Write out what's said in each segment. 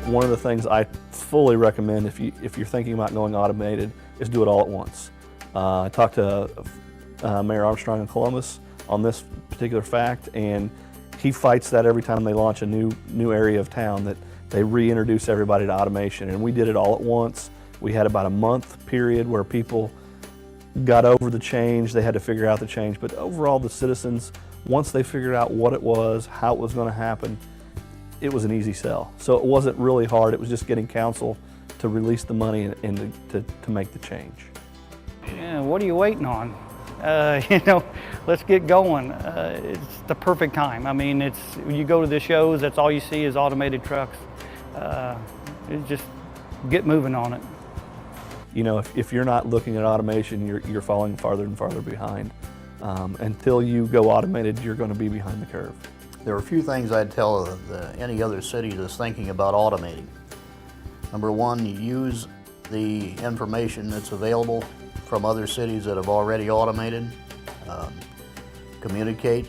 One of the things I fully recommend if you're thinking about going automated is do it all at once. I talked to Mayor Armstrong in Columbus on this particular fact, and he fights that every time they launch a new area of town, that they reintroduce everybody to automation. And we did it all at once. We had about a month period where people got over the change, they had to figure out the change, but overall the citizens, once they figured out what it was, how it was going to happen, it was an easy sell. So it wasn't really hard, it was just getting council to release the money and to make the change. Yeah, what are you waiting on? Let's get going. It's the perfect time. I mean, when you go to the shows, that's all you see is automated trucks. Just get moving on it. You know, if you're not looking at automation, you're falling farther and farther behind. Until you go automated, you're going to be behind the curve. There are a few things I'd tell any other city that's thinking about automating. Number one, you use the information that's available from other cities that have already automated. Communicate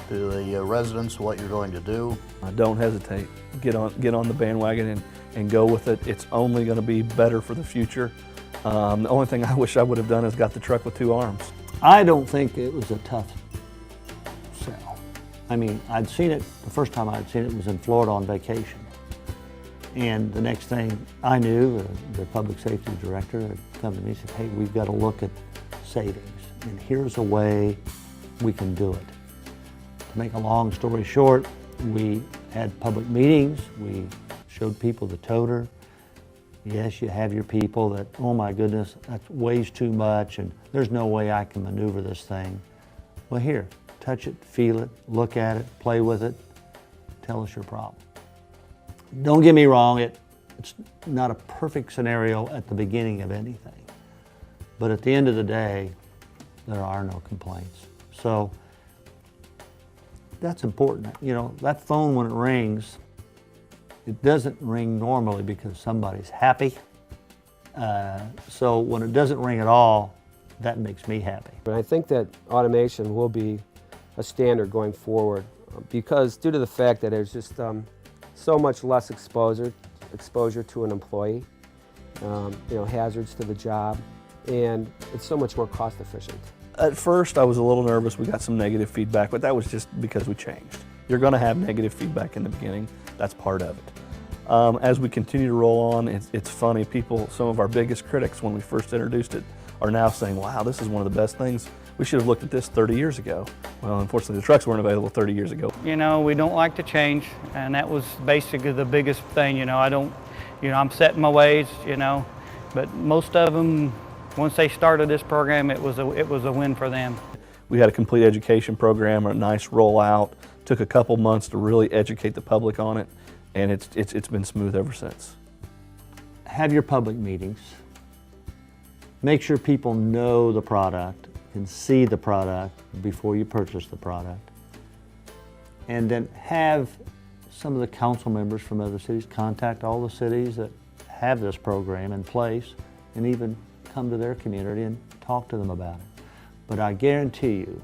to the residents what you're going to do. Don't hesitate. Get on the bandwagon and go with it. It's only going to be better for the future. The only thing I wish I would have done is got the truck with 2 arms. I don't think it was a tough sell. I mean, I'd seen it, the first time I'd seen it was in Florida on vacation. And the next thing I knew, the public safety director had come to me and said, hey, we've got to look at savings, and here's a way we can do it. To make a long story short, we had public meetings, we showed people the toter. Yes, you have your people that, oh my goodness, that weighs too much and there's no way I can maneuver this thing. Well, here, touch it, feel it, look at it, play with it, tell us your problem. Don't get me wrong, it's not a perfect scenario at the beginning of anything, but at the end of the day, there are no complaints. So that's important. You know, that phone when it rings, it doesn't ring normally because somebody's happy. So when it doesn't ring at all, that makes me happy. But I think that automation will be a standard going forward because due to the fact that there's just so much less exposure to an employee, hazards to the job, and it's so much more cost efficient. At first I was a little nervous. We got some negative feedback, but that was just because we changed. You're going to have negative feedback in the beginning. That's part of it. As we continue to roll on, it's funny, some of our biggest critics when we first introduced it are now saying, wow, this is one of the best things. We should have looked at this 30 years ago. Well, unfortunately, the trucks weren't available 30 years ago. You know, we don't like to change, and that was basically the biggest thing. I'm set in my ways, but most of them, once they started this program, it was a win for them. We had a complete education program, a nice rollout. Took a couple months to really educate the public on it, and it's been smooth ever since. Have your public meetings. Make sure people know the product, can see the product before you purchase the product. And then have some of the council members from other cities contact all the cities that have this program in place and even come to their community and talk to them about it. But I guarantee you,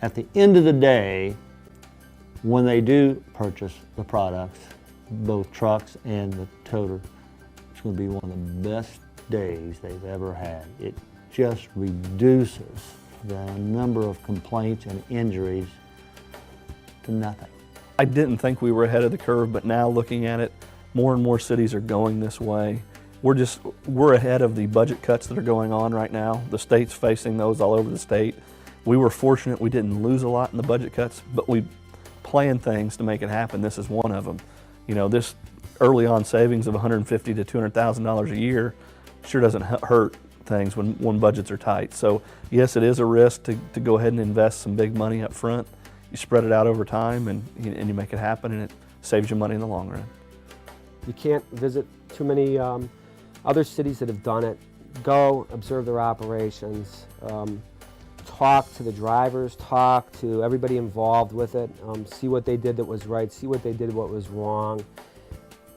at the end of the day, when they do purchase the products, both trucks and the toter, it's going to be one of the best days they've ever had. It just reduces the number of complaints and injuries to nothing. I didn't think we were ahead of the curve, but now looking at it, more and more cities are going this way. We're ahead of the budget cuts that are going on right now. The state's facing those all over the state. We were fortunate we didn't lose a lot in the budget cuts, but we planned things to make it happen. This is one of them. This early on savings of $150,000 to $200,000 a year sure doesn't hurt things when budgets are tight. So yes, it is a risk to go ahead and invest some big money up front. You spread it out over time and you make it happen, and it saves you money in the long run. You can't visit too many other cities that have done it. Go observe their operations. Talk to the drivers, talk to everybody involved with it, see what they did that was right, see what they did what was wrong.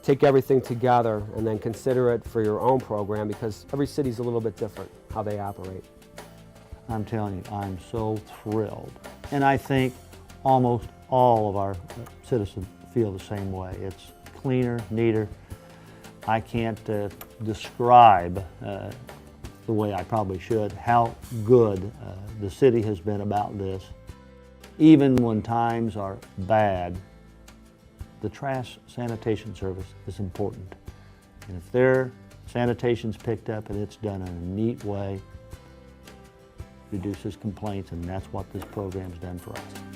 Take everything together and then consider it for your own program because every city's a little bit different how they operate. I'm telling you, I'm so thrilled. And I think almost all of our citizens feel the same way. It's cleaner, neater. I can't describe the way I probably should how good the city has been about this. Even when times are bad, the trash sanitation service is important. And if their sanitation's picked up and it's done in a neat way, reduces complaints, and that's what this program's done for us.